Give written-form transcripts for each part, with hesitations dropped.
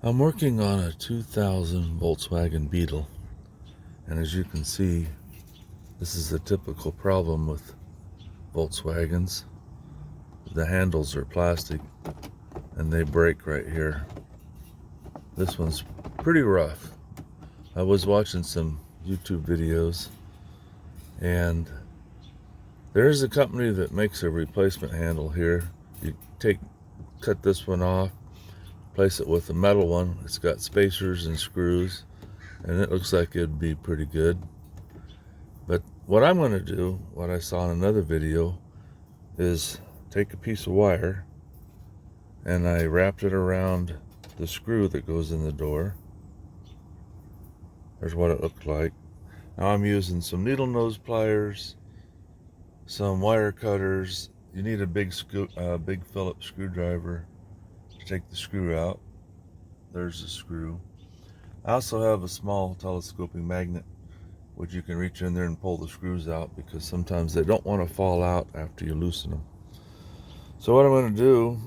I'm working on a 2000 Volkswagen Beetle, and as you can see, this is a typical problem with Volkswagens. The handles are plastic and they break right here. This one's pretty rough. I was watching some YouTube videos, and there's a company that makes a replacement handle here. You cut this one off, place it with a metal one. It's got spacers and screws, and it looks like it'd be pretty good. But what I'm going to do, what I saw in another video, is take a piece of wire and I wrapped it around the screw that goes in the door. There's what it looked like. Now I'm using some needle nose pliers, some wire cutters. You need a big Phillips screwdriver to take the screw out. There's the screw. I also have a small telescoping magnet, which you can reach in there and pull the screws out, because sometimes they don't want to fall out after you loosen them. So what I'm going to do,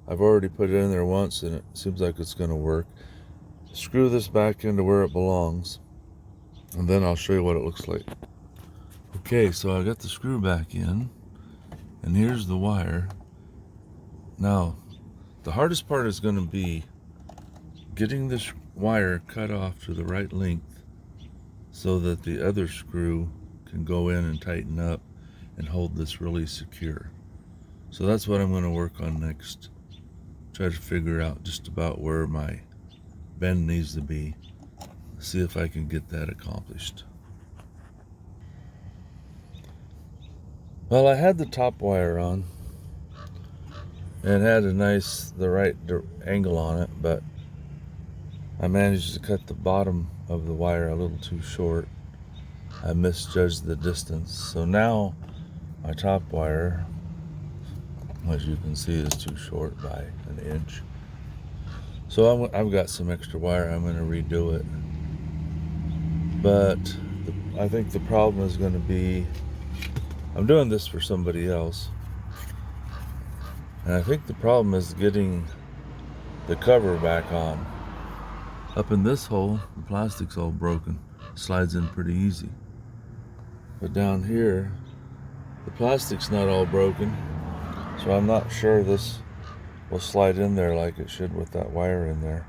I've already put it in there once and it seems like it's going to work. Screw this back into where it belongs, and then I'll show you what it looks like. Okay, so I got the screw back in, and here's the wire. Now, the hardest part is going to be getting this wire cut off to the right length so that the other screw can go in and tighten up and hold this really secure. So that's what I'm going to work on next. Try to figure out just about where my bend needs to be. See if I can get that accomplished. Well, I had the top wire on and had the right angle on it, but I managed to cut the bottom of the wire a little too short. I misjudged the distance. So now my top wire, as you can see, is too short by an inch. So I've got some extra wire. I'm going to redo it. But I think the problem is going to be, I'm doing this for somebody else, and I think the problem is getting the cover back on. Up in this hole, the plastic's all broken. Slides in pretty easy. But down here, the plastic's not all broken, so I'm not sure this will slide in there like it should with that wire in there.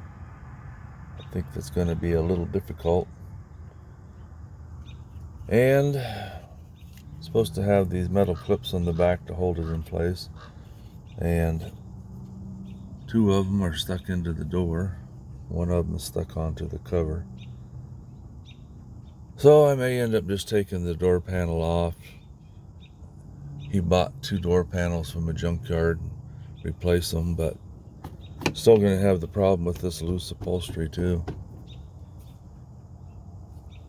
I think that's going to be a little difficult. And it's supposed to have these metal clips on the back to hold it in place, and two of them are stuck into the door. One of them is stuck onto the cover. So I may end up just taking the door panel off. He bought two door panels from a junkyard, replace them, but still going to have the problem with this loose upholstery too.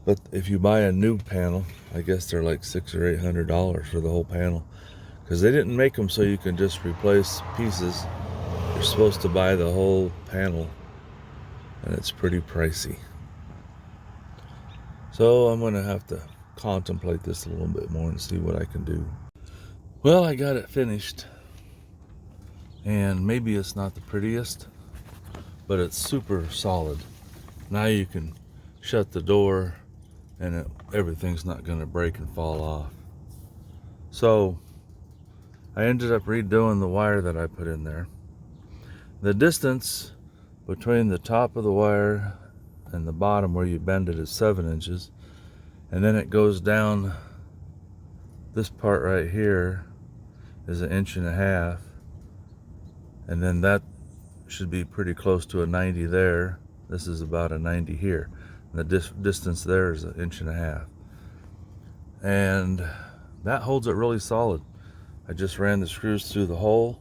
But if you buy a new panel, I guess they're like $600 or $800 for the whole panel, because they didn't make them so you can just replace pieces. You're supposed to buy the whole panel, and it's pretty pricey. So I'm going to have to contemplate this a little bit more and see what I can do. Well, I got it finished, and maybe it's not the prettiest, but it's super solid. Now you can shut the door and everything's not going to break and fall off. So I ended up redoing the wire that I put in there. The distance between the top of the wire and the bottom where you bend it is 7 inches, and then it goes down. This part right here is 1.5 inches, and then that should be pretty close to a 90 there. This is about a 90 here. The distance there is 1.5 inches, and that holds it really solid. I just ran the screws through the hole,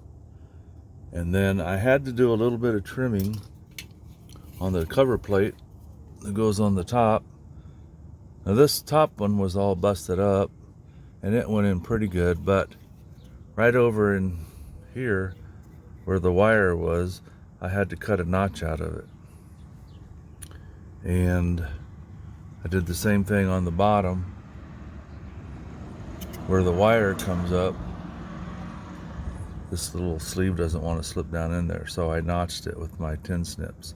and then I had to do a little bit of trimming on the cover plate that goes on the top. Now this top one was all busted up and it went in pretty good, but right over in here where the wire was, I had to cut a notch out of it. And I did the same thing on the bottom where the wire comes up. This little sleeve doesn't want to slip down in there, so I notched it with my tin snips.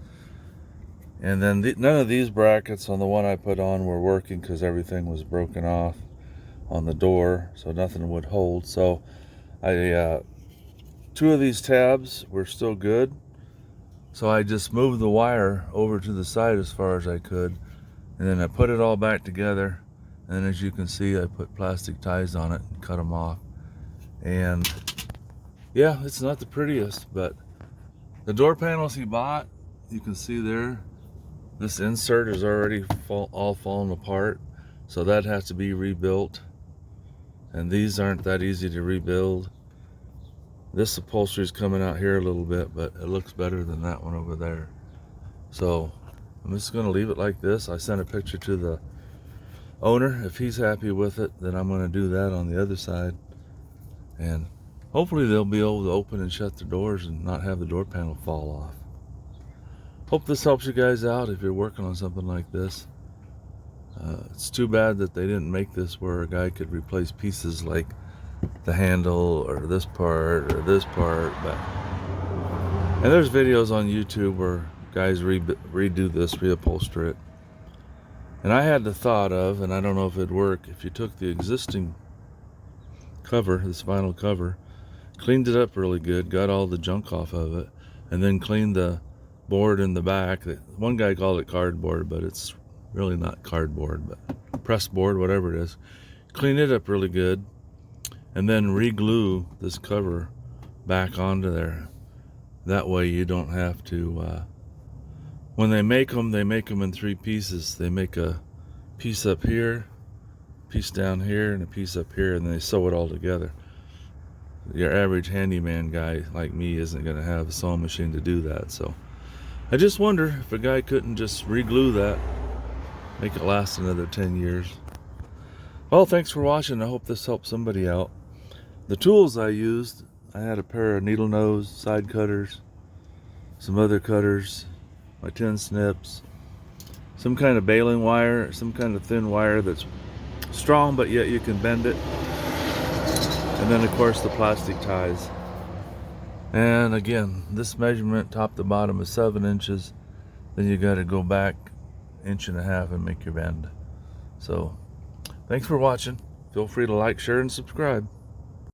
And then none of these brackets on the one I put on were working because everything was broken off on the door, so nothing would hold. So I two of these tabs were still good, so I just moved the wire over to the side as far as I could, and then I put it all back together. And then, as you can see, I put plastic ties on it and cut them off. And yeah, it's not the prettiest, but the door panels he bought, you can see there, this insert is already all fallen apart, so that has to be rebuilt. And these aren't that easy to rebuild. This upholstery is coming out here a little bit, but it looks better than that one over there. So I'm just going to leave it like this. I sent a picture to the owner. If he's happy with it, then I'm going to do that on the other side. And hopefully they'll be able to open and shut the doors and not have the door panel fall off. Hope this helps you guys out if you're working on something like this. It's too bad that they didn't make this where a guy could replace pieces like the handle or this part or this part. But and there's videos on YouTube where guys redo this, reupholster it. And I had the thought of, and I don't know if it'd work, if you took the existing cover, this vinyl cover, cleaned it up really good, got all the junk off of it, and then cleaned the board in the back. One guy called it cardboard, but it's really not cardboard, but press board, whatever it is. Clean it up really good, and then re-glue this cover back onto there. That way you don't have to, when they make them in 3 pieces. They make a piece up here, piece down here, and a piece up here, and then they sew it all together. Your average handyman guy like me isn't going to have a sewing machine to do that. So I just wonder if a guy couldn't just re-glue that, make it last another 10 years. Well, thanks for watching. I hope this helps somebody out. The tools I used, I had a pair of needle nose side cutters, some other cutters, my tin snips, some kind of baling wire, some kind of thin wire that's strong but yet you can bend it, and then of course the plastic ties. And again, this measurement top to bottom is 7 inches. Then you got to go back 1.5 inches and make your bend. So thanks for watching. Feel free to like, share, and subscribe.